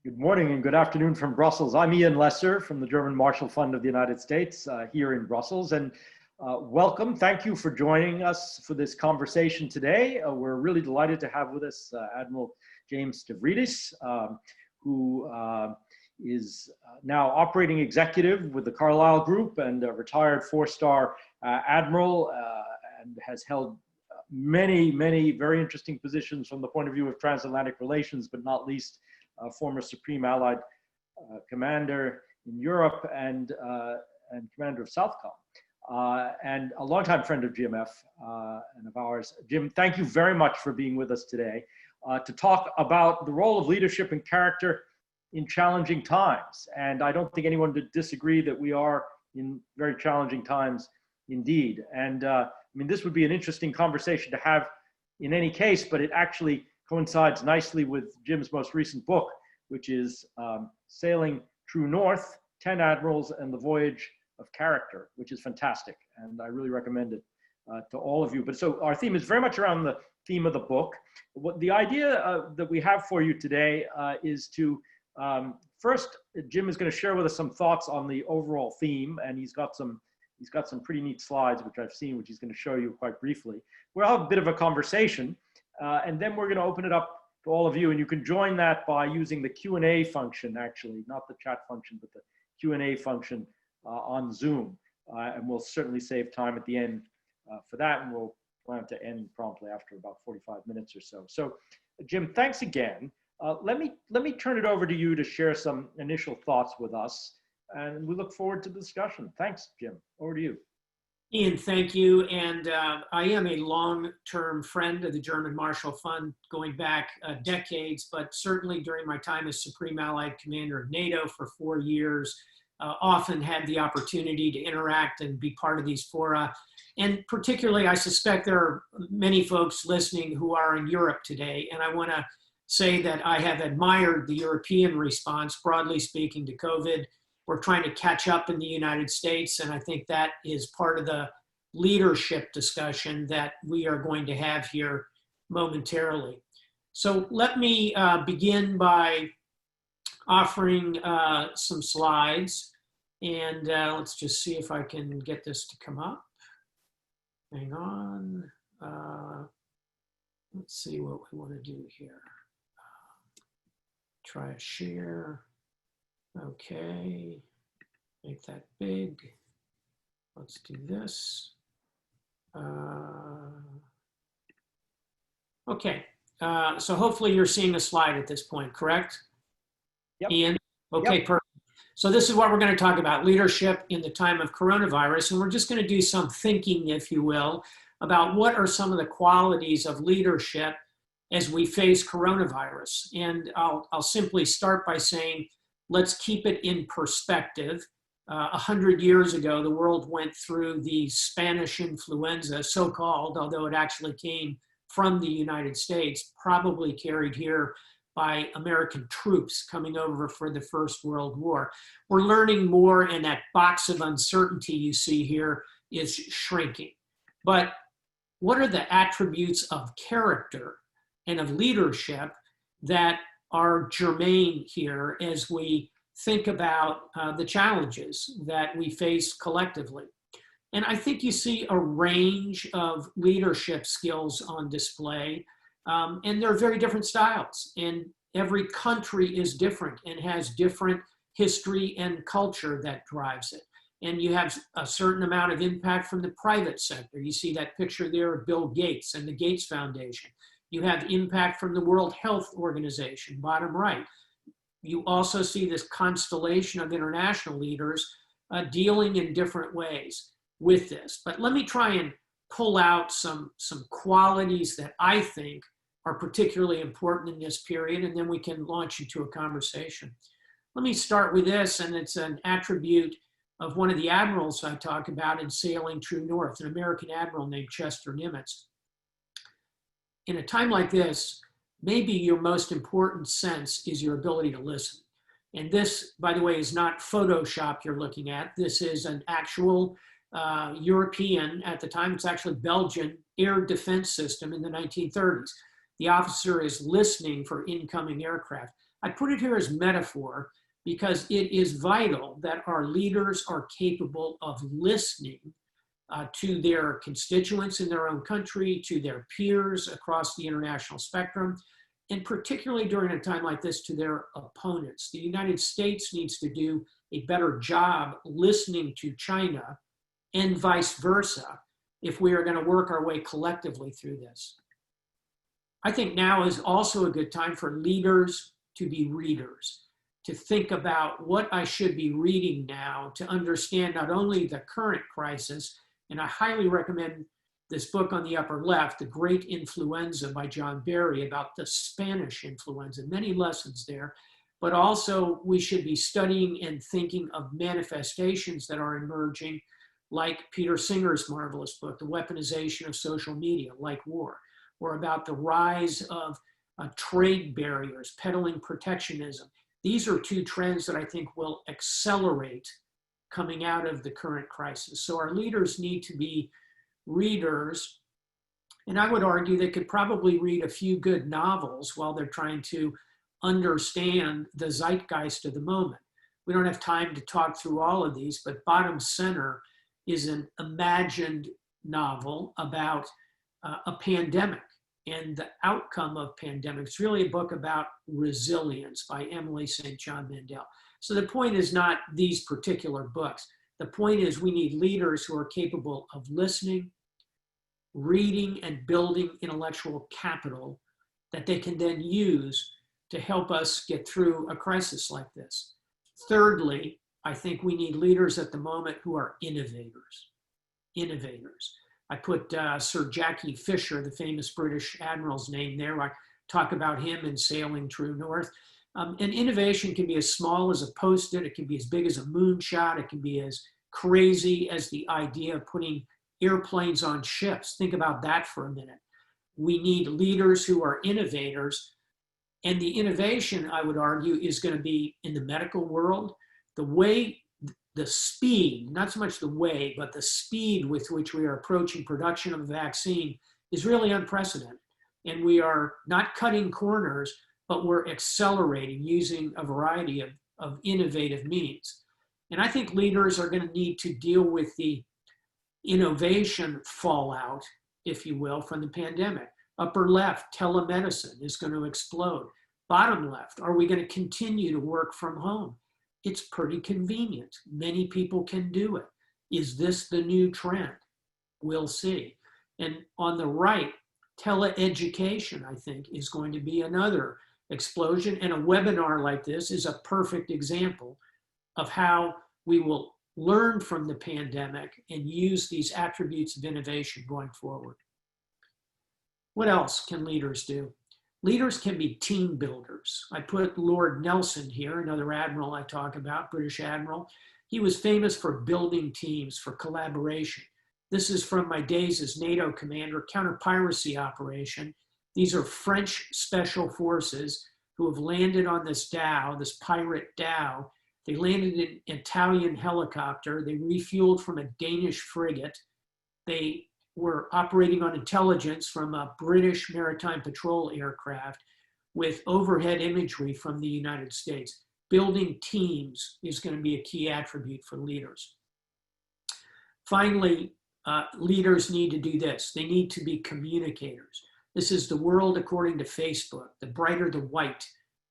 Good morning and good afternoon from Brussels. I'm Ian Lesser from the German Marshall Fund of the United States here in Brussels. And welcome. Thank you for joining us for this conversation today. We're really delighted to have with us Admiral James Stavridis, who is now operating executive with the Carlyle Group and a retired four-star admiral and has held many very interesting positions from the point of view of transatlantic relations, but not least former Supreme Allied Commander in Europe and Commander of Southcom, and a longtime friend of GMF and of ours. Jim, thank you very much for being with us today to talk about the role of leadership and character in challenging times. And I don't think anyone would disagree that we are in very challenging times indeed. And I mean, this would be an interesting conversation to have in any case, but it actually coincides nicely with Jim's most recent book, which is Sailing True North, 10 Admirals and the Voyage of Character, which is fantastic. And I really recommend it to all of you. But so our theme is very much around the theme of the book. What the idea that we have for you today is to, first, Jim is going to share with us some thoughts on the overall theme, and he's got some pretty neat slides, which I've seen, which he's going to show you quite briefly. We'll have a bit of a conversation. And then we're going to open it up to all of you, and you can join that by using the Q&A function, actually, not the chat function, but the Q&A function on Zoom. And we'll certainly save time at the end for that, and we'll plan to end promptly after about 45 minutes or so. So, Jim, thanks again. Let me turn it over to you to share some initial thoughts with us, and we look forward to the discussion. Thanks, Jim. Over to you. Ian, thank you. And I am a long-term friend of the German Marshall Fund going back decades, but certainly during my time as Supreme Allied Commander of NATO for 4 years, often had the opportunity to interact and be part of these fora. And particularly, I suspect there are many folks listening who are in Europe today. And I want to say that I have admired the European response, broadly speaking, to COVID. We're trying to catch up in the United States, and I think that is part of the leadership discussion that we are going to have here momentarily. So let me begin by offering some slides, and let's just see if I can get this to come up. Hang on. Let's see what we want to do here. Try a share. Okay, make that big. Let's do this. Okay, so hopefully you're seeing a slide at this point, correct? Yep. Ian? Okay, yep. Perfect. So this is what we're going to talk about, leadership in the time of coronavirus. And we're just going to do some thinking, if you will, about what are some of the qualities of leadership as we face coronavirus. And I'll simply start by saying, let's keep it in perspective. 100 years ago, the world went through the Spanish influenza, so-called, although it actually came from the United States, probably carried here by American troops coming over for the First World War. We're learning more, and that box of uncertainty you see here is shrinking. But what are the attributes of character and of leadership that are germane here as we think about the challenges that we face collectively? And I think you see a range of leadership skills on display, and they're very different styles. And every country is different and has different history and culture that drives it. And you have a certain amount of impact from the private sector. You see that picture there of Bill Gates and the Gates Foundation. You have impact from the World Health Organization, bottom right. You also see this constellation of international leaders dealing in different ways with this. But let me try and pull out some qualities that I think are particularly important in this period, and then we can launch into a conversation. Let me start with this, and it's an attribute of one of the admirals I talk about in Sailing True North, an American admiral named Chester Nimitz. In a time like this, maybe your most important sense is your ability to listen. And this, by the way, is not Photoshop you're looking at. This is an actual European, at the time it's actually Belgian, air defense system in the 1930s. The officer is listening for incoming aircraft. I put it here as metaphor because it is vital that our leaders are capable of listening to their constituents in their own country, to their peers across the international spectrum, and particularly during a time like this, to their opponents. The United States needs to do a better job listening to China and vice versa if we are going to work our way collectively through this. I think now is also a good time for leaders to be readers, to think about what I should be reading now to understand not only the current crisis, and I highly recommend this book on the upper left, The Great Influenza by John Barry, about the Spanish influenza, many lessons there, but also we should be studying and thinking of manifestations that are emerging, like Peter Singer's marvelous book, The Weaponization of Social Media, like war, or about the rise of trade barriers, peddling protectionism. These are two trends that I think will accelerate coming out of the current crisis. So our leaders need to be readers, and I would argue they could probably read a few good novels while they're trying to understand the zeitgeist of the moment. We don't have time to talk through all of these, but bottom center is an imagined novel about a pandemic and the outcome of pandemic. It's really a book about resilience by Emily St. John Mandel. So the point is not these particular books. The point is we need leaders who are capable of listening, reading, and building intellectual capital that they can then use to help us get through a crisis like this. Thirdly, I think we need leaders at the moment who are innovators. Innovators. I put Sir Jackie Fisher, the famous British admiral's name there. I talk about him in Sailing True North. And innovation can be as small as a Post-it, it can be as big as a moonshot, it can be as crazy as the idea of putting airplanes on ships. Think about that for a minute. We need leaders who are innovators, and the innovation, I would argue, is going to be in the medical world. The speed, not so much the way, but the speed with which we are approaching production of a vaccine is really unprecedented. And we are not cutting corners, but we're accelerating using a variety of innovative means. And I think leaders are going to need to deal with the innovation fallout, if you will, from the pandemic. Upper left, telemedicine is going to explode. Bottom left, are we going to continue to work from home? It's pretty convenient. Many people can do it. Is this the new trend? We'll see. And on the right, teleeducation, I think, is going to be another explosion. And a webinar like this is a perfect example of how we will learn from the pandemic and use these attributes of innovation going forward. What else can leaders do? Leaders can be team builders. I put Lord Nelson here, another admiral I talk about, British admiral. He was famous for building teams, for collaboration. This is from my days as NATO commander, counter-piracy operation. These are French special forces who have landed on this dhow, this pirate dhow. They landed in an Italian helicopter. They refueled from a Danish frigate. They were operating on intelligence from a British maritime patrol aircraft with overhead imagery from the United States. Building teams is going to be a key attribute for leaders. Finally, leaders need to do this. They need to be communicators. This is the world according to Facebook. The brighter the white,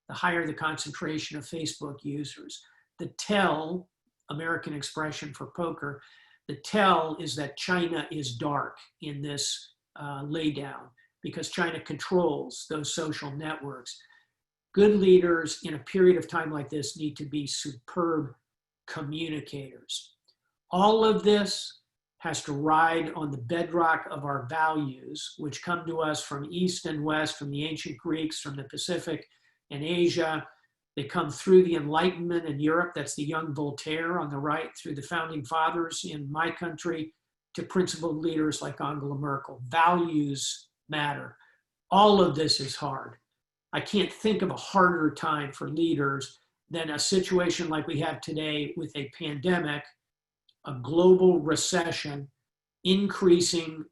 the higher the concentration of Facebook users. The tell, American expression for poker, the tell is that China is dark in this laydown because China controls those social networks. Good leaders in a period of time like this need to be superb communicators. All of this has to ride on the bedrock of our values, which come to us from East and West, from the ancient Greeks, from the Pacific and Asia. They come through the Enlightenment in Europe, that's the young Voltaire on the right, through the founding fathers in my country, to principled leaders like Angela Merkel. Values matter. All of this is hard. I can't think of a harder time for leaders than a situation like we have today with a pandemic, a global recession, increasing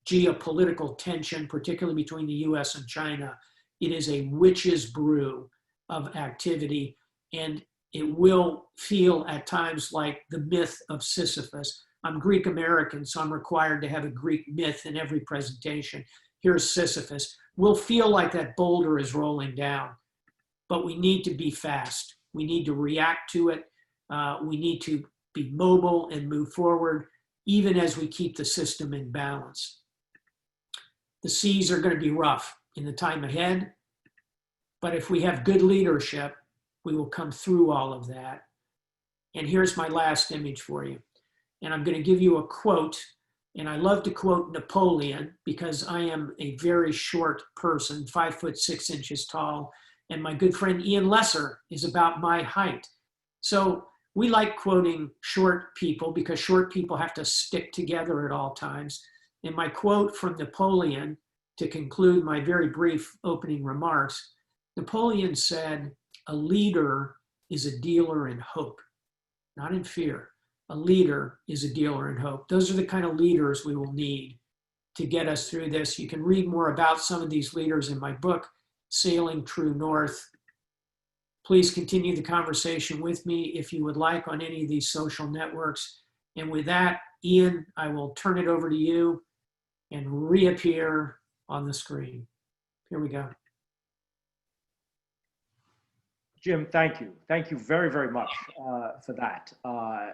geopolitical tension, particularly between the US and China. It is a witch's brew. of activity, and it will feel at times like the myth of Sisyphus. I'm Greek American, so I'm required to have a Greek myth in every presentation. Here's Sisyphus. We'll feel like that boulder is rolling down, but we need to be fast. We need to react to it. We need to be mobile and move forward, even as we keep the system in balance. The seas are going to be rough in the time ahead, but if we have good leadership, we will come through all of that. And here's my last image for you. And I'm going to give you a quote, and I love to quote Napoleon because I am a very short person, 5'6" tall, and my good friend Ian Lesser is about my height. So we like quoting short people because short people have to stick together at all times. And my quote from Napoleon, to conclude my very brief opening remarks, Napoleon said, "A leader is a dealer in hope, not in fear. A leader is a dealer in hope." Those are the kind of leaders we will need to get us through this. You can read more about some of these leaders in my book, Sailing True North. Please continue the conversation with me if you would like on any of these social networks. And with that, Ian, I will turn it over to you and reappear on the screen. Here we go. Jim, thank you. Thank you very, very much for that.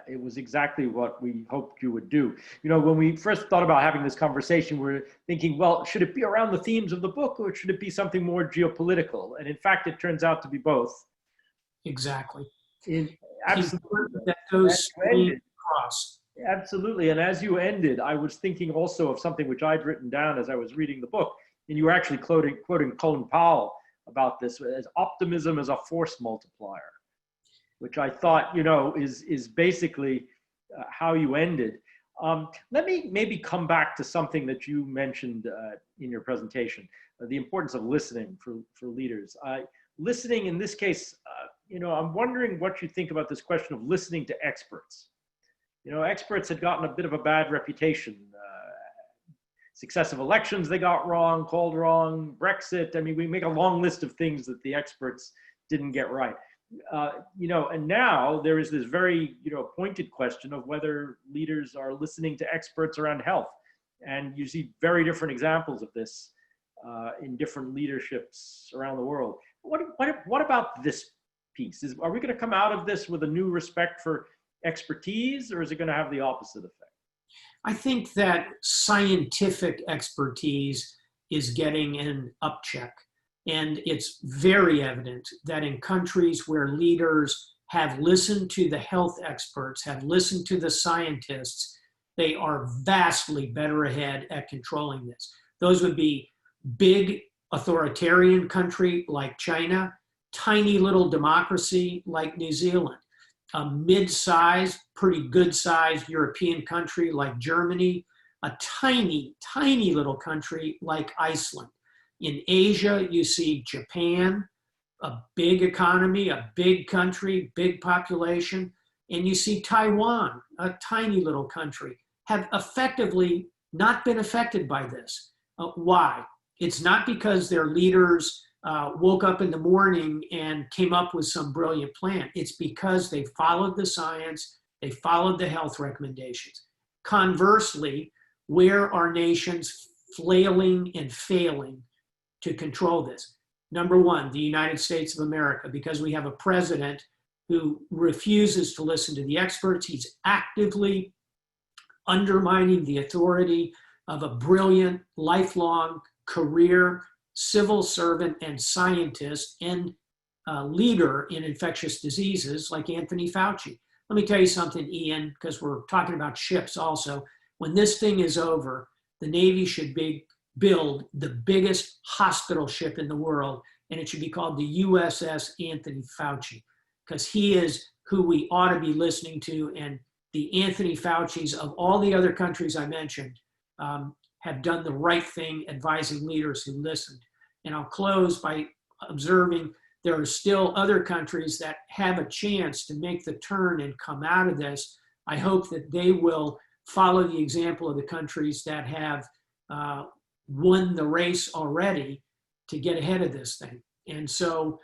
It was exactly what we hoped you would do. You know, when we first thought about having this conversation, we were thinking, well, should it be around the themes of the book or should it be something more geopolitical? And in fact, it turns out to be both. Exactly. Absolutely. That those cross. Absolutely. And as you ended, I was thinking also of something which I'd written down as I was reading the book. And you were actually quoting Colin Powell about this as optimism as a force multiplier, which I thought, you know, is basically how you ended. Let me maybe come back to something that you mentioned in your presentation, the importance of listening for leaders. Listening in this case, you know, I'm wondering what you think about this question of listening to experts. You know, experts had gotten a bit of a bad reputation. Successive elections they got wrong, called wrong, Brexit. I mean, we make a long list of things that the experts didn't get right. You know, and now there is this very, you know, pointed question of whether leaders are listening to experts around health. And you see very different examples of this in different leaderships around the world. What about this piece? Are we going to come out of this with a new respect for expertise, or is it going to have the opposite effect? I think that scientific expertise is getting an upcheck. And it's very evident that in countries where leaders have listened to the health experts, have listened to the scientists, they are vastly better ahead at controlling this. Those would be big authoritarian country like China, tiny little democracy like New Zealand, a mid-sized, pretty good-sized European country like Germany, a tiny, tiny little country like Iceland. In Asia, you see Japan, a big economy, a big country, big population, and you see Taiwan, a tiny little country, have effectively not been affected by this. Why? It's not because their leaders woke up in the morning and came up with some brilliant plan. It's because they followed the science, they followed the health recommendations. Conversely, where are nations flailing and failing to control this? Number one, the United States of America, because we have a president who refuses to listen to the experts. He's actively undermining the authority of a brilliant, lifelong career civil servant and scientist and leader in infectious diseases like Anthony Fauci. Let me tell you something, Ian, because we're talking about ships also. When this thing is over, the Navy should build the biggest hospital ship in the world, and it should be called the USS Anthony Fauci, because he is who we ought to be listening to. And the Anthony Faucis of all the other countries I mentioned have done the right thing, advising leaders who listened. And I'll close by observing there are still other countries that have a chance to make the turn and come out of this. I hope that they will follow the example of the countries that have won the race already to get ahead of this thing. And so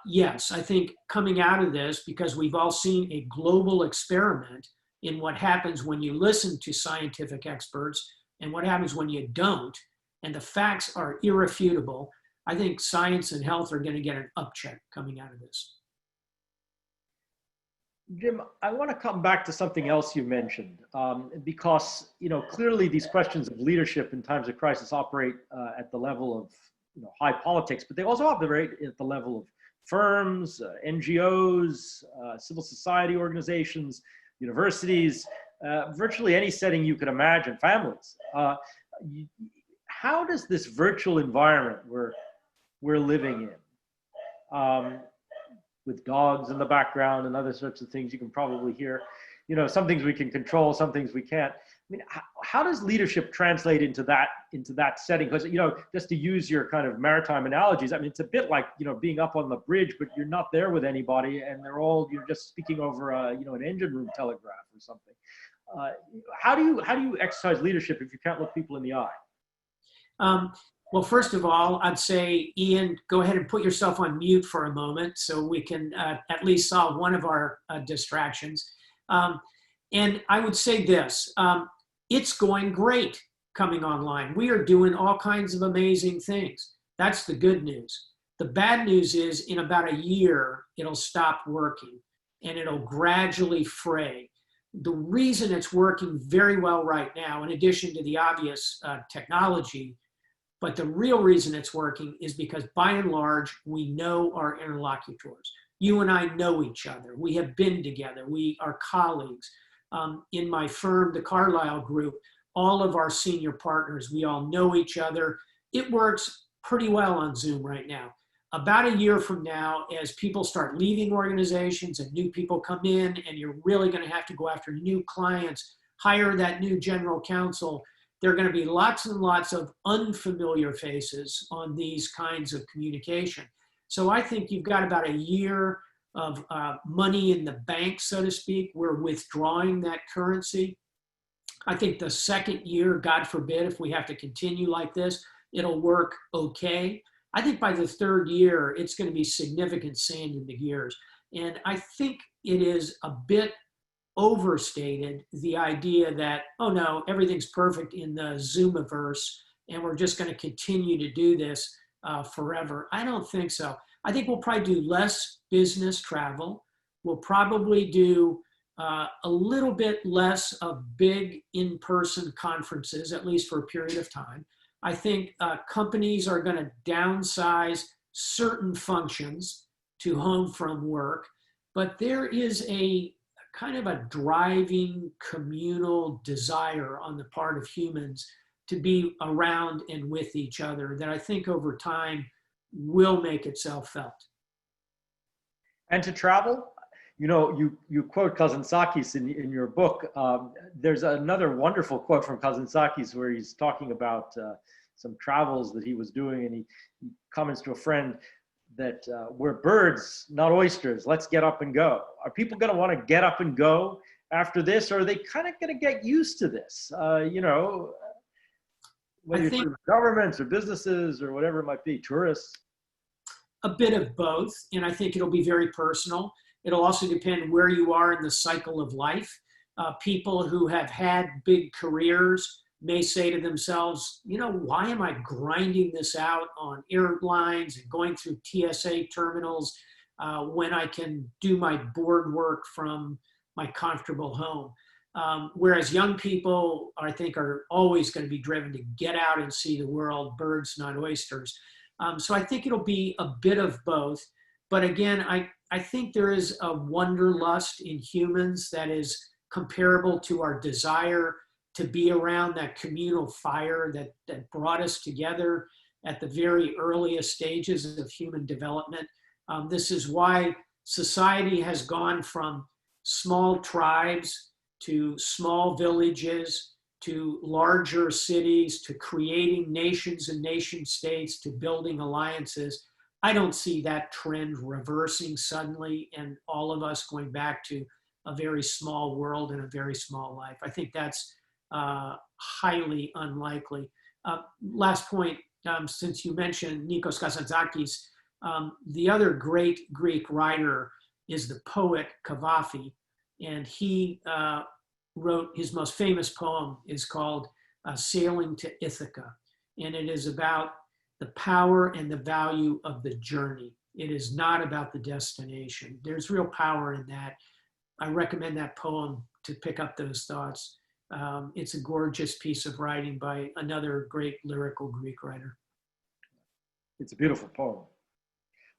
yes, I think coming out of this, because we've all seen a global experiment in what happens when you listen to scientific experts and what happens when you don't, and the facts are irrefutable, I think science and health are going to get an upcheck coming out of this. Jim, I want to come back to something else you mentioned, because clearly these questions of leadership in times of crisis operate at the level of high politics, but they also operate at the level of firms, NGOs, civil society organizations, universities, virtually any setting you could imagine, families. How does this virtual environment we're living in, with dogs in the background and other sorts of things you can probably hear, some things we can control, some things we can't. I mean, how does leadership translate into that setting? Because, just to use your kind of maritime analogies, I mean, it's a bit like, being up on the bridge, but you're not there with anybody and you're just speaking over, an engine room telegraph or something. How do you exercise leadership if you can't look people in the eye? Well, first of all, I'd say, Ian, go ahead and put yourself on mute for a moment so we can at least solve one of our distractions. And I would say this, it's going great coming online. We are doing all kinds of amazing things. That's the good news. The bad news is in about a year, it'll stop working and it'll gradually fray. The reason it's working very well right now, in addition to the obvious technology, but the real reason it's working is because by and large, we know our interlocutors. You and I know each other. We have been together. We are colleagues. In my firm, the Carlyle Group, all of our senior partners, we all know each other. It works pretty well on Zoom right now. About a year from now, as people start leaving organizations and new people come in, and you're really going to have to go after new clients, hire that new general counsel, there are going to be lots and lots of unfamiliar faces on these kinds of communication. So I think you've got about a year of money in the bank, so to speak. We're withdrawing that currency. I think the second year, God forbid, if we have to continue like this, it'll work okay. I think by the third year, it's going to be significant sand in the gears. And I think it is a bit overstated, the idea that, oh no, everything's perfect in the Zoomiverse and we're just going to continue to do this forever. I don't think so. I think we'll probably do less business travel. We'll probably do a little bit less of big in-person conferences, at least for a period of time. I think companies are going to downsize certain functions to home from work, but there is a kind of a driving communal desire on the part of humans to be around and with each other that I think over time will make itself felt. And to travel, you quote Kazantzakis in your book. There's another wonderful quote from Kazantzakis where he's talking about some travels that he was doing, and he comments to a friend that we're birds, not oysters. Let's get up and go. Are people going to want to get up and go after this, or are they kind of going to get used to this? Whether you're talking about governments or businesses or whatever it might be, tourists. A bit of both, and I think it'll be very personal. It'll also depend where you are in the cycle of life. People who have had big careers may say to themselves, why am I grinding this out on airlines and going through TSA terminals when I can do my board work from my comfortable home? Whereas young people, I think, are always going to be driven to get out and see the world, birds, not oysters. So I think it'll be a bit of both. But again, I think there is a wanderlust in humans that is comparable to our desire to be around that communal fire that brought us together at the very earliest stages of human development. This is why society has gone from small tribes to small villages to larger cities to creating nations and nation states to building alliances. I don't see that trend reversing suddenly and all of us going back to a very small world and a very small life. I think that's highly unlikely. Last point, since you mentioned Nikos Kazantzakis, The other great Greek writer is the poet Cavafy, and he wrote his most famous poem is called Sailing to Ithaca, and it is about the power and the value of the journey. It is not about the destination. There's real power in that. I recommend that poem to pick up those thoughts. It's a gorgeous piece of writing by another great lyrical Greek writer. It's a beautiful poem.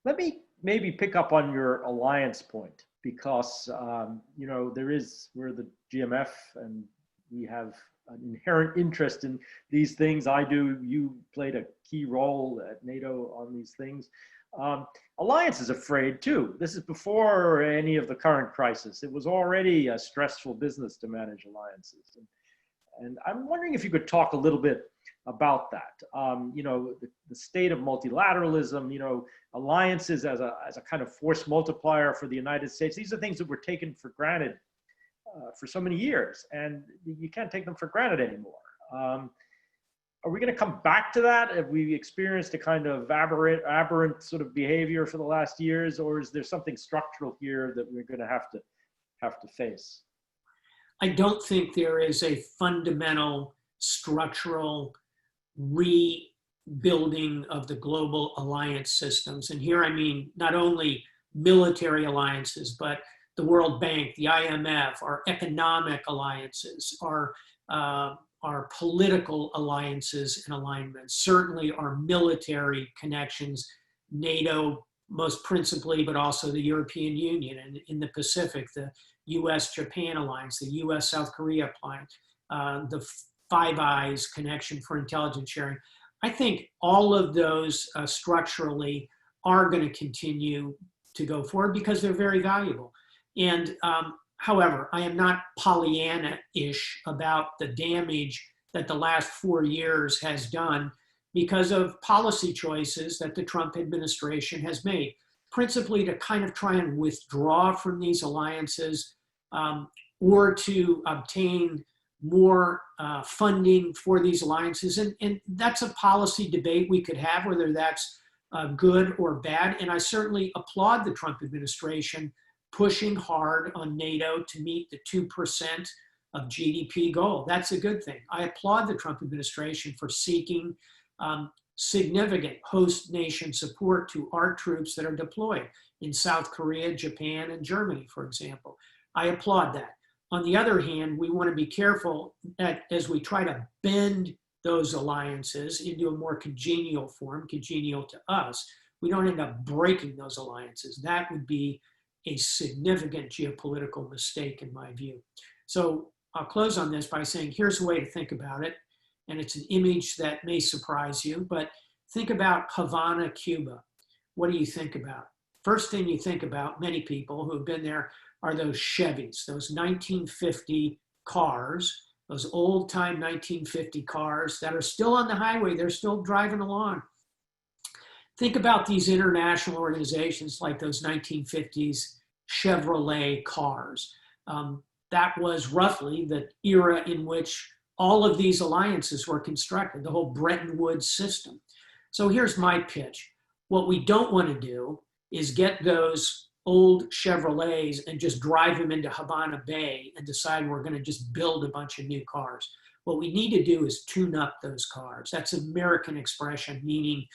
Let me maybe pick up on your alliance point, because you know, we're the GMF and we have an inherent interest in these things. I do. You played a key role at NATO on these things. Alliance is afraid too. This is before any of the current crisis. It was already a stressful business to manage alliances. And I'm wondering if you could talk a little bit about that. You know, the state of multilateralism, you know, alliances as a kind of force multiplier for the United States. These are things that were taken for granted for so many years, and you can't take them for granted anymore. Are we going to come back to that? Have we experienced a kind of aberrant sort of behavior for the last years, or is there something structural here that we're going to have to face? I don't think there is a fundamental structural rebuilding of the global alliance systems. And here I mean not only military alliances, but the World Bank, the IMF, our economic alliances, our political alliances and alignments, certainly our military connections, NATO most principally, but also the European Union, and in the Pacific, the US-Japan alliance, the US-South Korea alliance, the Five Eyes connection for intelligence sharing. I think all of those structurally are going to continue to go forward because they're very valuable. And however, I am not Pollyanna-ish about the damage that the last 4 years has done because of policy choices that the Trump administration has made, principally to kind of try and withdraw from these alliances or to obtain more funding for these alliances. And that's a policy debate we could have, whether that's good or bad. And I certainly applaud the Trump administration pushing hard on NATO to meet the 2% of GDP goal. That's a good thing. I applaud the Trump administration for seeking significant host nation support to our troops that are deployed in South Korea, Japan, and Germany, for example. I applaud that. On the other hand, we want to be careful that as we try to bend those alliances into a more congenial form, congenial to us, we don't end up breaking those alliances. That would be a significant geopolitical mistake in my view. So I'll close on this by saying, here's a way to think about it. And it's an image that may surprise you, but think about Havana, Cuba. What do you think about? First thing you think about, many people who have been there, are those Chevys, those 1950 cars, those old time 1950 cars that are still on the highway. They're still driving along. Think about these international organizations like those 1950s Chevrolet cars. That was roughly the era in which all of these alliances were constructed, the whole Bretton Woods system. So here's my pitch. What we don't want to do is get those old Chevrolets and just drive them into Havana Bay and decide we're going to just build a bunch of new cars. What we need to do is tune up those cars. That's an American expression, meaning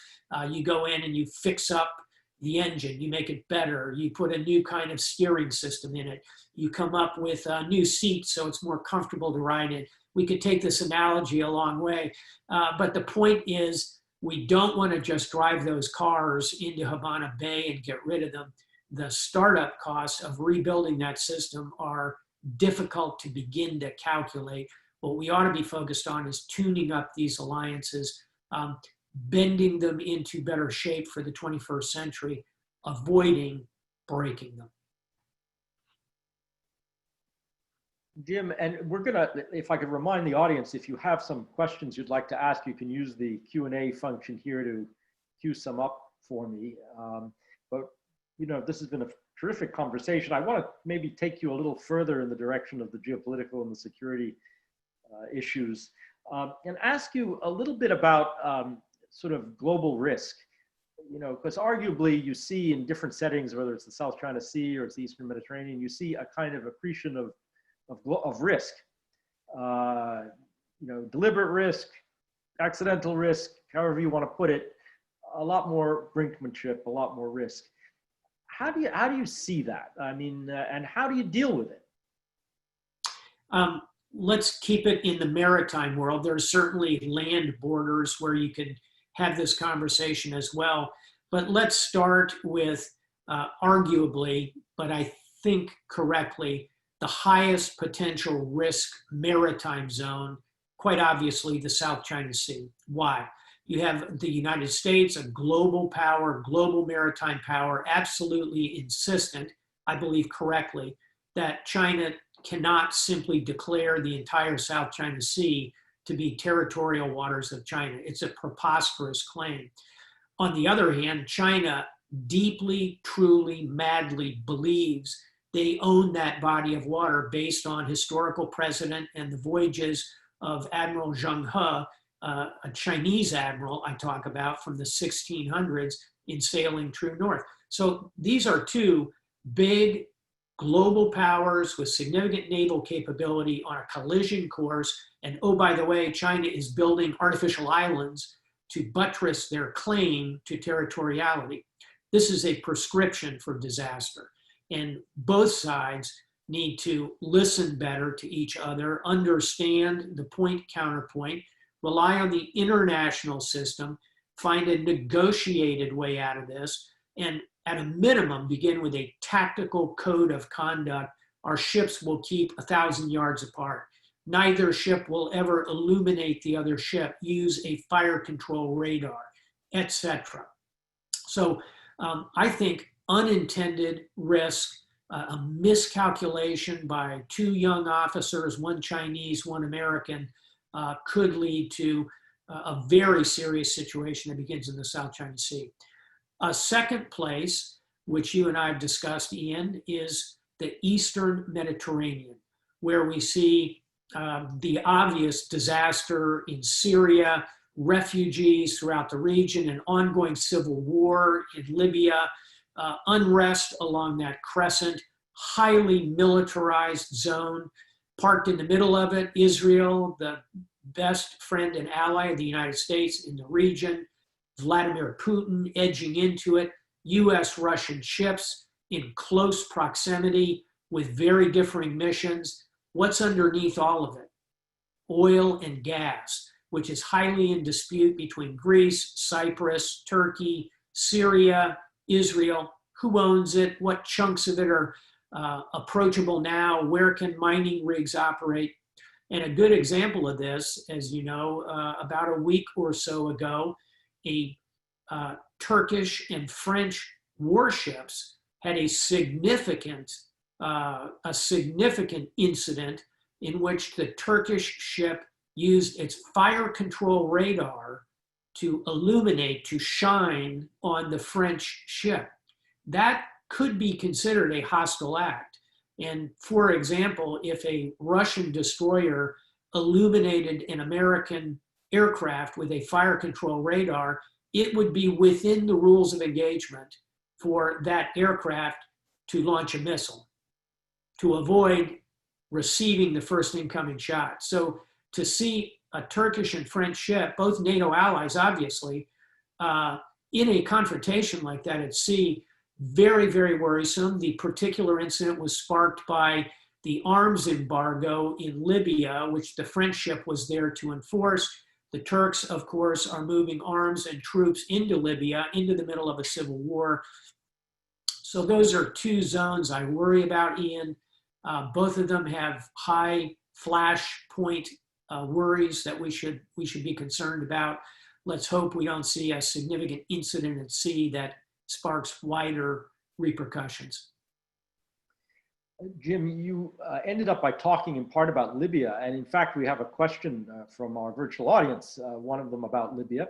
you go in and you fix up the engine, you make it better, you put a new kind of steering system in it, you come up with new seats so it's more comfortable to ride in. We could take this analogy a long way, but the point is we don't want to just drive those cars into Havana Bay and get rid of them. The startup costs of rebuilding that system are difficult to begin to calculate. What we ought to be focused on is tuning up these alliances, bending them into better shape for the 21st century, avoiding breaking them. Jim, and we're gonna, if I could remind the audience, if you have some questions you'd like to ask, you can use the Q&A function here to queue some up for me. But you know, this has been a terrific conversation. I want to maybe take you a little further in the direction of the geopolitical and the security issues, and ask you a little bit about sort of global risk. because arguably you see in different settings, whether it's the South China Sea or it's the Eastern Mediterranean, you see a kind of accretion of risk, deliberate risk, accidental risk, however you want to put it, a lot more brinkmanship, a lot more risk. How do you see that? I mean, and how do you deal with it? Let's keep it in the maritime world. There are certainly land borders where you could have this conversation as well. But let's start with arguably, but I think correctly, the highest potential risk maritime zone, quite obviously the South China Sea. Why? You have the United States, a global power, global maritime power, absolutely insistent, I believe correctly, that China cannot simply declare the entire South China Sea to be territorial waters of China. It's a preposterous claim. On the other hand, China deeply, truly, madly believes they own that body of water based on historical precedent and the voyages of Admiral Zheng He, a Chinese admiral I talk about from the 1600s in sailing true north. So these are two big global powers with significant naval capability on a collision course. And oh, by the way, China is building artificial islands to buttress their claim to territoriality. This is a prescription for disaster. And both sides need to listen better to each other, understand the point counterpoint, rely on the international system, find a negotiated way out of this, and at a minimum, begin with a tactical code of conduct. Our ships will keep 1,000 yards apart. Neither ship will ever illuminate the other ship, use a fire control radar, etc. So I think unintended risk, a miscalculation by two young officers, one Chinese, one American, could lead to a very serious situation that begins in the South China Sea. A second place, which you and I have discussed, Ian, is the Eastern Mediterranean, where we see the obvious disaster in Syria, refugees throughout the region, an ongoing civil war in Libya, unrest along that crescent, highly militarized zone. Parked in the middle of it, Israel, the best friend and ally of the United States in the region, Vladimir Putin edging into it, US-Russian ships in close proximity with very differing missions. What's underneath all of it? Oil and gas, which is highly in dispute between Greece, Cyprus, Turkey, Syria, Israel. Who owns it? What chunks of it are approachable now? Where can mining rigs operate? And a good example of this, as you know, about a week or so ago, a Turkish and French warships had a significant incident in which the Turkish ship used its fire control radar to illuminate, to shine on the French ship. That could be considered a hostile act. And for example, if a Russian destroyer illuminated an American aircraft with a fire control radar, it would be within the rules of engagement for that aircraft to launch a missile to avoid receiving the first incoming shot. So to see a Turkish and French ship, both NATO allies obviously, in a confrontation like that at sea, very, very worrisome. The particular incident was sparked by the arms embargo in Libya, which the French ship was there to enforce. The Turks, of course, are moving arms and troops into Libya, into the middle of a civil war. So those are two zones I worry about, Ian. Both of them have high flashpoint worries that we should be concerned about. Let's hope we don't see a significant incident at sea that sparks wider repercussions. Jim, you ended up by talking in part about Libya, and in fact, we have a question from our virtual audience, one of them about Libya.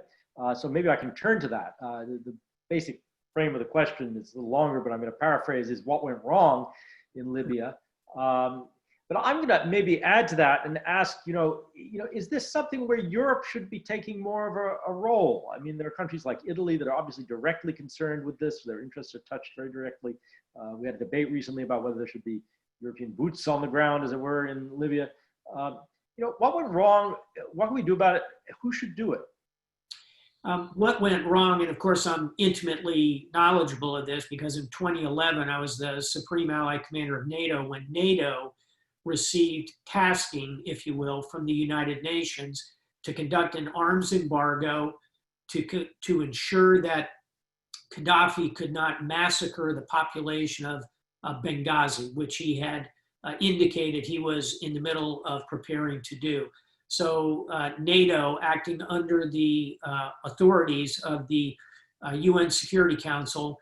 So maybe I can turn to that. The basic frame of the question is a little longer, but I'm going to paraphrase, is what went wrong in Libya? But I'm going to maybe add to that and ask, is this something where Europe should be taking more of a role? I mean, there are countries like Italy that are obviously directly concerned with this. Their interests are touched very directly. We had a debate recently about whether there should be European boots on the ground, as it were, in Libya. What went wrong? What can we do about it? Who should do it? What went wrong, and of course I'm intimately knowledgeable of this because in 2011 I was the Supreme Allied Commander of NATO when NATO received tasking, if you will, from the United Nations to conduct an arms embargo to ensure that Gaddafi could not massacre the population of Benghazi, which he had indicated he was in the middle of preparing to do. So NATO, acting under the authorities of the UN Security Council,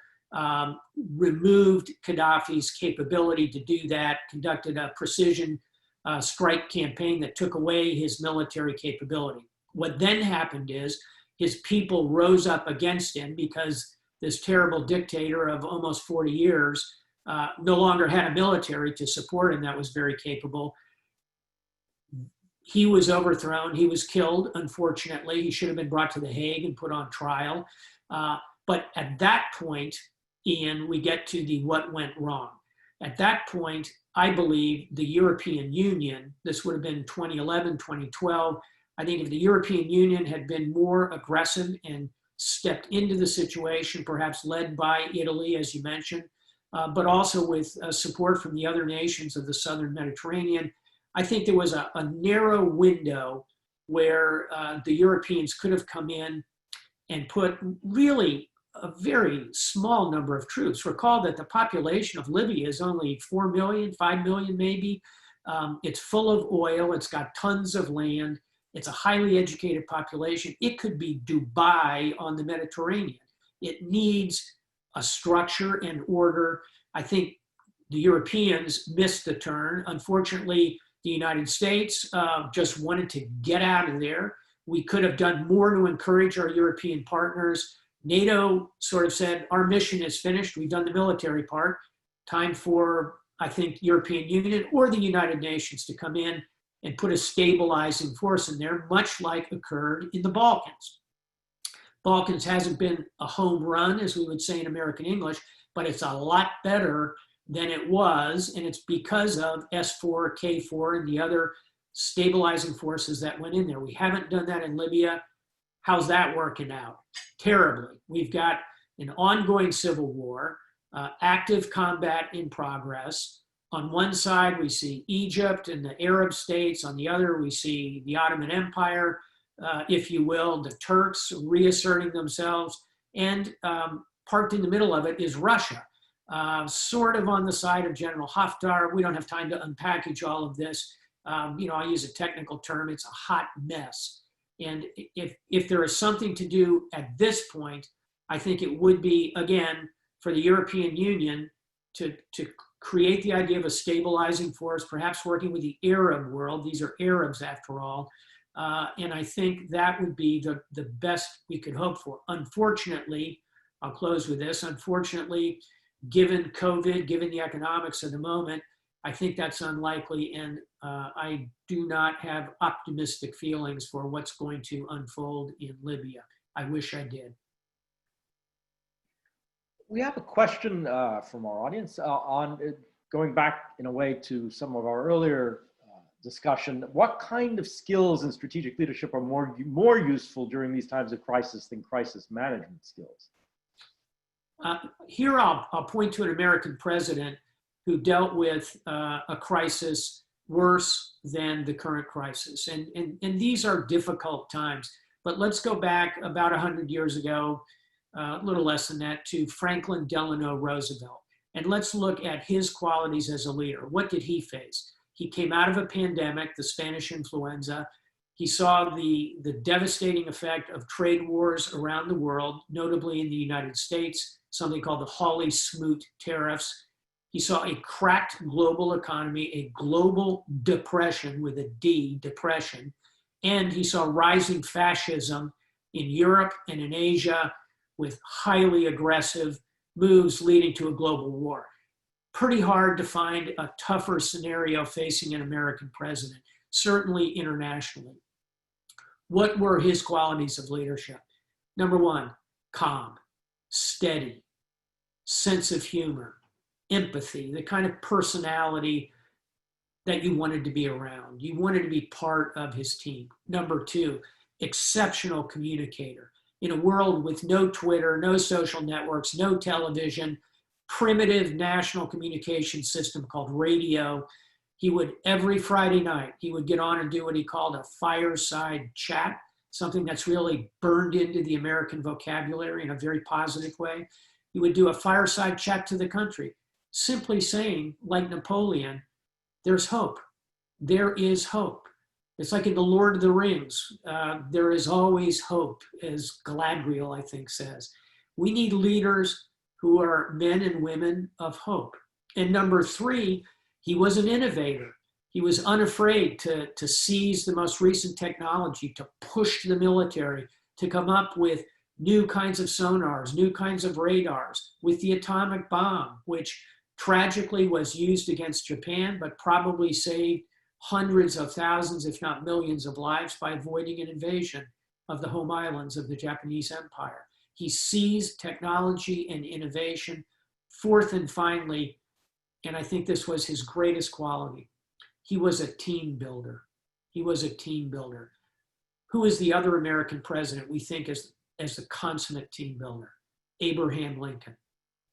removed Gaddafi's capability to do that, conducted a precision strike campaign that took away his military capability. What then happened is his people rose up against him because this terrible dictator of almost 40 years no longer had a military to support him that was very capable. He was overthrown. He was killed, unfortunately. He should have been brought to The Hague and put on trial. But at that point, Ian, we get to the what went wrong. At that point, I believe the European Union, this would have been 2011, 2012, I think if the European Union had been more aggressive and stepped into the situation, perhaps led by Italy, as you mentioned, but also with support from the other nations of the Southern Mediterranean, I think there was a narrow window where the Europeans could have come in and put really a very small number of troops. Recall that the population of Libya is only 4 million, 5 million maybe. It's full of oil. It's got tons of land. It's a highly educated population. It could be Dubai on the Mediterranean. It needs a structure and order. I think the Europeans missed the turn. Unfortunately, the United States just wanted to get out of there. We could have done more to encourage our European partners. NATO sort of said, our mission is finished. We've done the military part. Time for, I think, European Union or the United Nations to come in and put a stabilizing force in there, much like occurred in the Balkans. Balkans hasn't been a home run, as we would say in American English, but it's a lot better than it was, and it's because of S4, K4, and the other stabilizing forces that went in there. We haven't done that in Libya. How's that working out? Terribly. We've got an ongoing civil war, active combat in progress. On one side, we see Egypt and the Arab states. On the other, we see the Ottoman Empire, if you will, the Turks reasserting themselves. And parked in the middle of it is Russia, sort of on the side of General Haftar. We don't have time to unpackage all of this. I use a technical term. It's a hot mess. And if there is something to do at this point, I think it would be, again, for the European Union to create the idea of a stabilizing force, perhaps working with the Arab world. These are Arabs, after all. And I think that would be the best we could hope for. Unfortunately, I'll close with this. Unfortunately, given COVID, given the economics of the moment, I think that's unlikely, and I do not have optimistic feelings for what's going to unfold in Libya. I wish I did. We have a question from our audience on going back in a way to some of our earlier discussion. What kind of skills in strategic leadership are more useful during these times of crisis than crisis management skills? Here I'll point to an American president who dealt with a crisis worse than the current crisis. And these are difficult times. But let's go back about 100 years ago, a little less than that, to Franklin Delano Roosevelt. And let's look at his qualities as a leader. What did he face? He came out of a pandemic, the Spanish influenza. He saw the devastating effect of trade wars around the world, notably in the United States, something called the Hawley-Smoot tariffs. He saw a cracked global economy, a global depression with a D, depression, and he saw rising fascism in Europe and in Asia with highly aggressive moves leading to a global war. Pretty hard to find a tougher scenario facing an American president, certainly internationally. What were his qualities of leadership? Number one, calm, steady, sense of humor, empathy, the kind of personality that you wanted to be around. You wanted to be part of his team. Number two, exceptional communicator. In a world with no Twitter, no social networks, no television, primitive national communication system called radio, he would, every Friday night, he would get on and do what he called a fireside chat, something that's really burned into the American vocabulary in a very positive way. He would do a fireside chat to the country, simply saying, like Napoleon, there's hope. There is hope. It's like in The Lord of the Rings, there is always hope, as Galadriel, I think, says. We need leaders who are men and women of hope. And number three, he was an innovator. He was unafraid to seize the most recent technology, to push the military, to come up with new kinds of sonars, new kinds of radars, with the atomic bomb, which tragically was used against Japan, but probably saved hundreds of thousands, if not millions of lives by avoiding an invasion of the home islands of the Japanese Empire. He seized technology and innovation. Fourth and finally, and I think this was his greatest quality, he was a team builder. He was a team builder. Who is the other American president we think as the consummate team builder? Abraham Lincoln,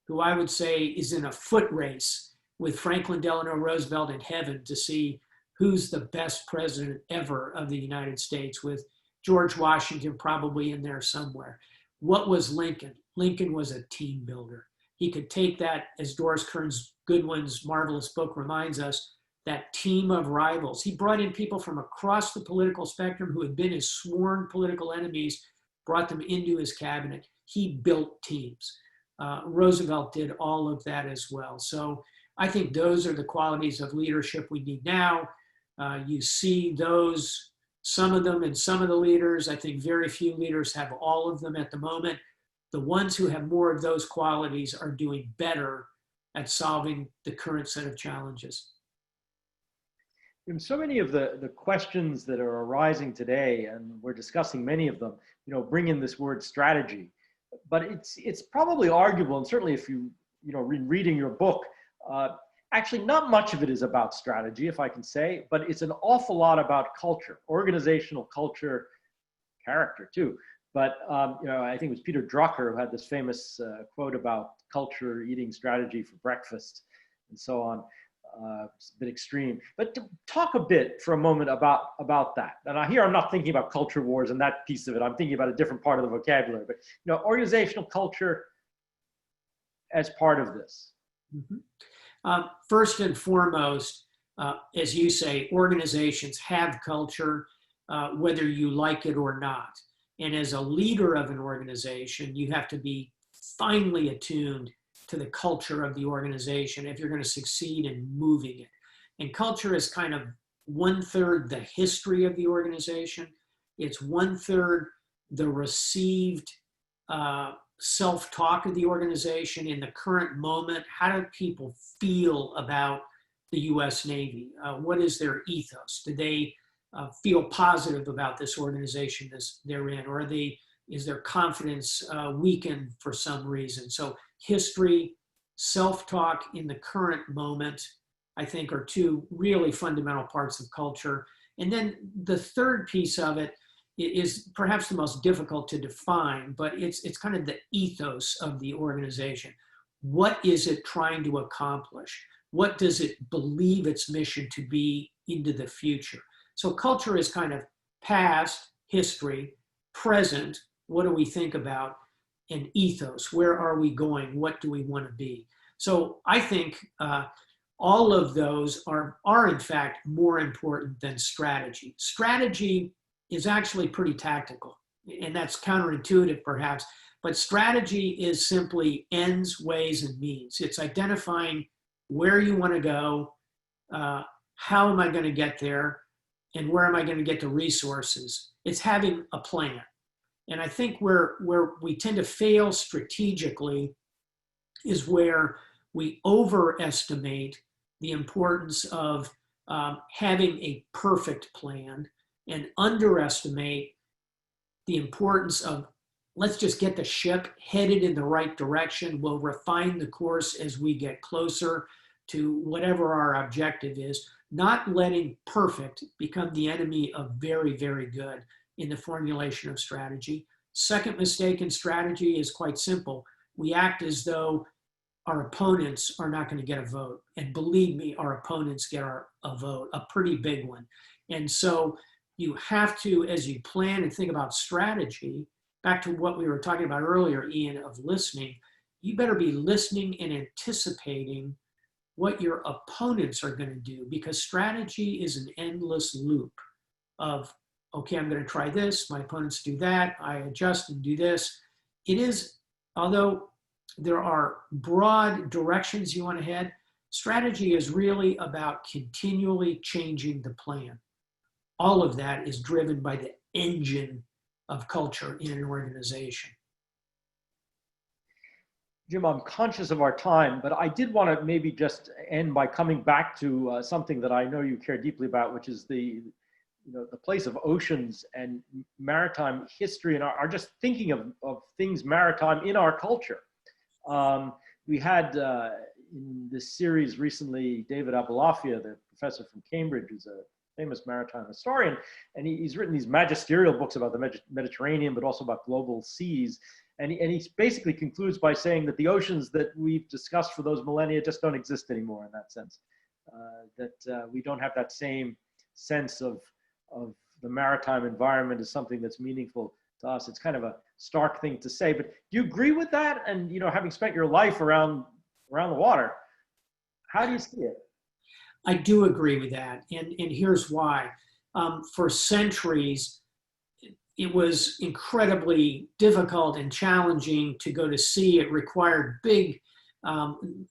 who I would say is in a foot race with Franklin Delano Roosevelt in heaven to see who's the best president ever of the United States, with George Washington probably in there somewhere. What was Lincoln? Lincoln was a team builder. He could take that, as Doris Kearns Goodwin's marvelous book reminds us, that team of rivals. He brought in people from across the political spectrum who had been his sworn political enemies, brought them into his cabinet. He built teams. Roosevelt did all of that as well. So I think those are the qualities of leadership we need now. You see those, some of them in some of the leaders. I think very few leaders have all of them at the moment. The ones who have more of those qualities are doing better at solving the current set of challenges. And so many of the questions that are arising today, and we're discussing many of them, bring in this word strategy. But it's probably arguable, and certainly if reading your book, actually not much of it is about strategy, if I can say, but it's an awful lot about culture, organizational culture, character too. But I think it was Peter Drucker who had this famous quote about culture, eating strategy for breakfast, and so on. It's a bit extreme, but to talk a bit for a moment about that. And here I'm not thinking about culture wars and that piece of it. I'm thinking about a different part of the vocabulary. But organizational culture as part of this. Mm-hmm. First and foremost, as you say, organizations have culture, whether you like it or not. And as a leader of an organization, you have to be finely attuned to the culture of the organization if you're going to succeed in moving it. And culture is kind of 1/3 the history of the organization. It's 1/3 the received self-talk of the organization in the current moment. How do people feel about the US Navy? What is their ethos? Do they feel positive about this organization they're in? Or is their confidence weakened for some reason? So history, self-talk in the current moment, I think are two really fundamental parts of culture. And then the third piece of it is perhaps the most difficult to define, but it's kind of the ethos of the organization. What is it trying to accomplish? What does it believe its mission to be into the future? So culture is kind of past, history, present, what do we think about, and ethos, where are we going, what do we want to be? So I think all of those are in fact more important than strategy. Strategy is actually pretty tactical, and that's counterintuitive perhaps, but strategy is simply ends, ways, and means. It's identifying where you want to go, how am I going to get there, and where am I going to get the resources. It's having a plan. And I think where we tend to fail strategically is where We overestimate the importance of having a perfect plan and underestimate the importance of, let's just get the ship headed in the right direction. We'll refine the course as we get closer to whatever our objective is, not letting perfect become the enemy of very, very good in the formulation of strategy. Second mistake in strategy is quite simple. We act as though our opponents are not going to get a vote. And believe me, our opponents get a vote, a pretty big one. And so you have to, as you plan and think about strategy, back to what we were talking about earlier, Ian, of listening, you better be listening and anticipating what your opponents are going to do, because strategy is an endless loop of, okay, I'm going to try this, my opponents do that, I adjust and do this. It is, although there are broad directions you want to head, strategy is really about continually changing the plan. All of that is driven by the engine of culture in an organization. Jim, I'm conscious of our time, but I did want to maybe just end by coming back to something that I know you care deeply about, which is the place of oceans and maritime history, and are just thinking of things maritime in our culture. We had in this series recently, David Abulafia, the professor from Cambridge, who's a famous maritime historian, and he's written these magisterial books about the Mediterranean, but also about global seas. And he basically concludes by saying that the oceans that we've discussed for those millennia just don't exist anymore in that sense. We don't have that same sense of the maritime environment as something that's meaningful to us. It's kind of a stark thing to say, but do you agree with that? And having spent your life around the water, how do you see it? I do agree with that, and here's why. For centuries, it was incredibly difficult and challenging to go to sea. It required big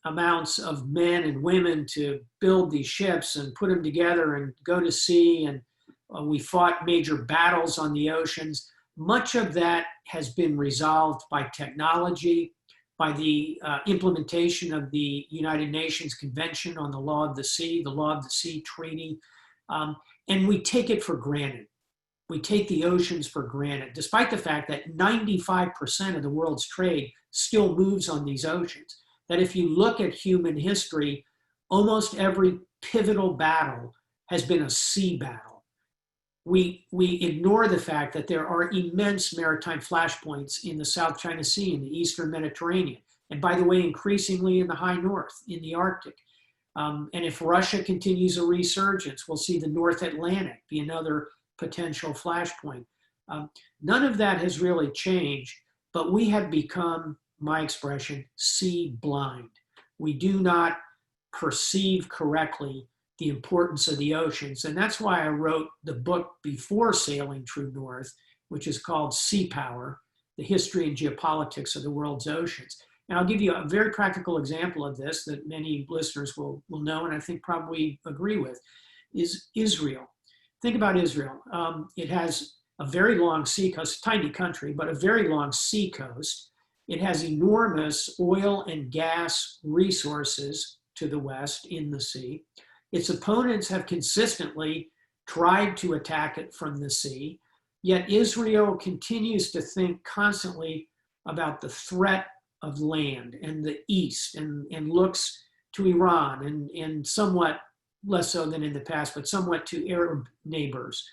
amounts of men and women to build these ships and put them together and go to sea, and we fought major battles on the oceans. Much of that has been resolved by technology, by the implementation of the United Nations Convention on the Law of the Sea, the Law of the Sea Treaty, and we take it for granted. We take the oceans for granted, despite the fact that 95% of the world's trade still moves on these oceans. That if you look at human history, almost every pivotal battle has been a sea battle. We ignore the fact that there are immense maritime flashpoints in the South China Sea, in the Eastern Mediterranean, and by the way, increasingly in the high north, in the Arctic. And if Russia continues a resurgence, we'll see the North Atlantic be another potential flashpoint. None of that has really changed, but we have become, my expression, sea blind. We do not perceive correctly the importance of the oceans. And that's why I wrote the book before Sailing True North, which is called Sea Power, The History and Geopolitics of the World's Oceans. And I'll give you a very practical example of this that many listeners will know, and I think probably agree with, is Israel. Think about Israel. It has a very long sea coast, tiny country, but a very long sea coast. It has enormous oil and gas resources to the west in the sea. Its opponents have consistently tried to attack it from the sea, yet Israel continues to think constantly about the threat of land and the east, and looks to Iran and somewhat less so than in the past, but somewhat to Arab neighbors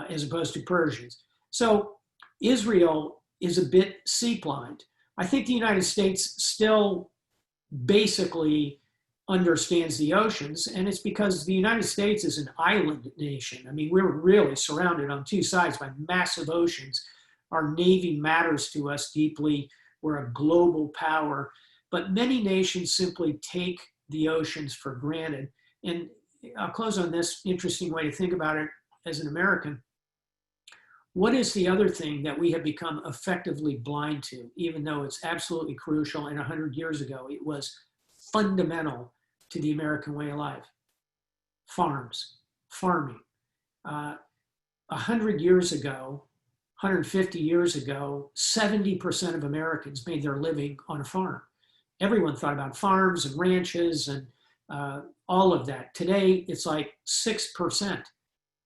as opposed to Persians. So Israel is a bit sea blind. I think the United States still basically understands the oceans, and it's because the United States is an island nation. I mean, we're really surrounded on two sides by massive oceans. Our Navy matters to us deeply. We're a global power, but many nations simply take the oceans for granted. And I'll close on this interesting way to think about it as an American. What is the other thing that we have become effectively blind to, even though it's absolutely crucial, and 100 years ago it was fundamental to the American way of life? Farms, farming. 100 years ago, 150 years ago, 70% of Americans made their living on a farm. everyone thought about farms and ranches and all of that. Today, it's like 6%.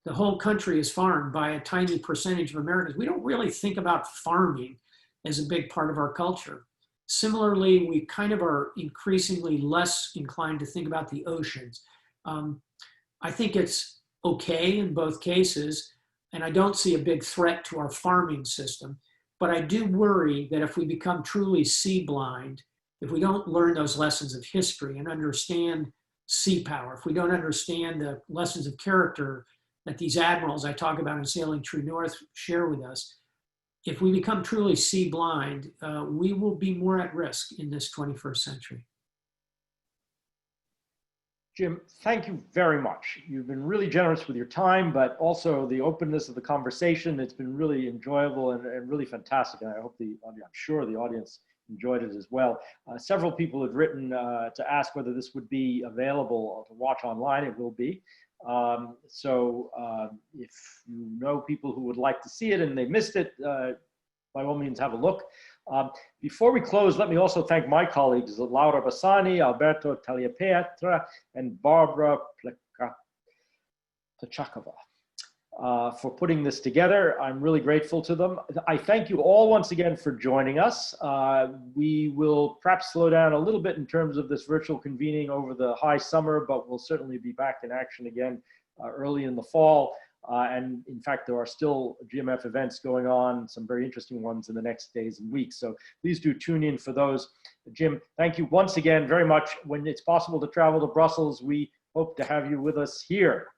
The whole country is farmed by a tiny percentage of Americans. We don't really think about farming as a big part of our culture. Similarly, we kind of are increasingly less inclined to think about the oceans. I think it's okay in both cases, and I don't see a big threat to our farming system. But I do worry that if we become truly sea blind, if we don't learn those lessons of history and understand sea power, if we don't understand the lessons of character that these admirals I talk about in Sailing True North share with us, if we become truly sea blind, we will be more at risk in this 21st century. Jim, thank you very much. You've been really generous with your time, but also the openness of the conversation. It's been really enjoyable and really fantastic. And I hope I'm sure the audience enjoyed it as well. Several people have written to ask whether this would be available to watch online. It will be. If you know people who would like to see it and they missed it, by all means, have a look. Before we close, let me also thank my colleagues, Laura Bassani, Alberto Tagliapietra, and Barbara Plechakova, for putting this together. I'm really grateful to them. I thank you all once again for joining us. We will perhaps slow down a little bit in terms of this virtual convening over the high summer, but we'll certainly be back in action again early in the fall. And in fact, there are still GMF events going on, some very interesting ones in the next days and weeks. So please do tune in for those. Jim, thank you once again very much. When it's possible to travel to Brussels, we hope to have you with us here.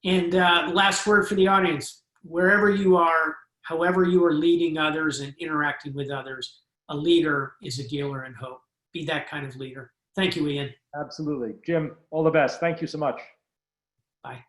And last word for the audience, wherever you are, however you are leading others and interacting with others, a leader is a dealer in hope. Be that kind of leader. Thank you, Ian. Absolutely. Jim, all the best. Thank you so much. Bye.